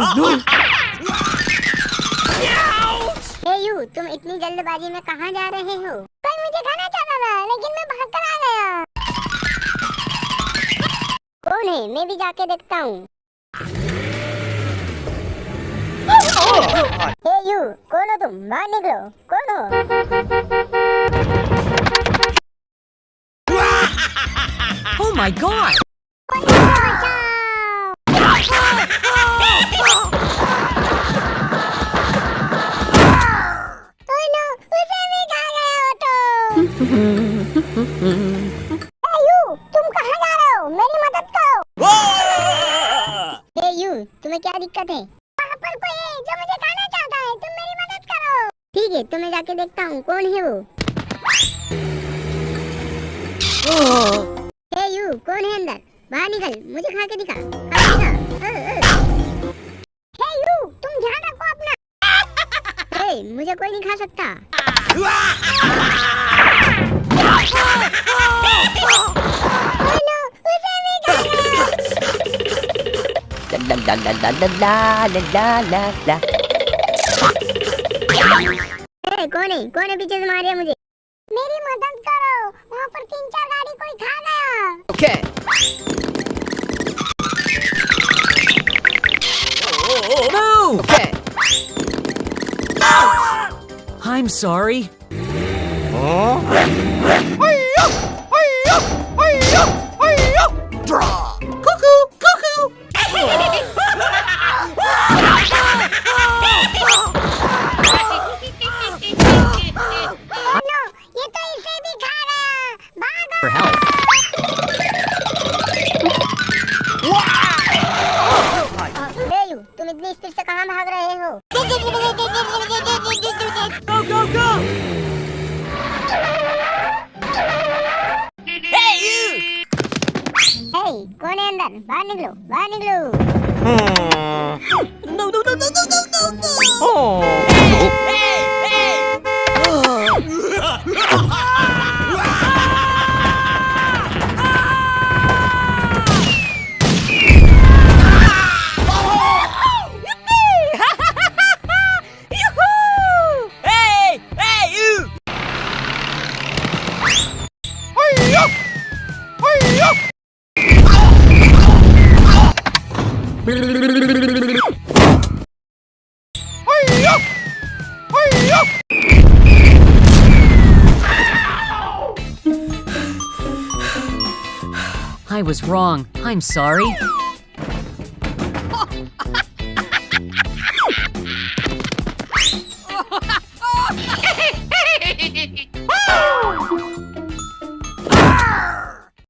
हे you, तुम इतनी जल्दबाजी में कहाँ जा रहे हो? कोई मुझे खाना चाहता था, लेकिन मैं भाग कर आ गया। कौन है? मैं भी जाके देखता हूँ। हे यू, कौन हो तुम? बाहर निकलो। कौन हो? Oh my God! तुम कहाँ जा रहे हो? मेरी मदद करो। हे यू, तुम्हें क्या दिक्कत है? वहाँ पर कोई है जो मुझे खाना चाहता है। तुम मेरी मदद करो। ठीक है, तो मैं जाके देखता हूँ कौन है वो। हे यू, कौन है अंदर? बाहर निकल, मुझे खा के दिखा। हे यू, तुम ध्यान रखो अपना। हे, मुझे कोई नहीं खा सकता। कौन है? कौन है पीछे से मार रहा है मुझे? मेरी मदद करो, वहाँ पर 3-4 गाड़ी कोई खा गया। Okay. Move! Okay. I'm sorry. Draw. Cuckoo! Cuckoo! No, ये तो इसे भी खा गया। भागो। For help. हे यू, तुम इतनी स्पीड से कहाँ भाग रहे हो? Go, go, go! Hey, you! हे, कौन है अंदर? बाहर निकलो, बाहर निकलो। No, no, no, no, no, no, no, no! Oh! Hey, hey! I was wrong. I'm sorry.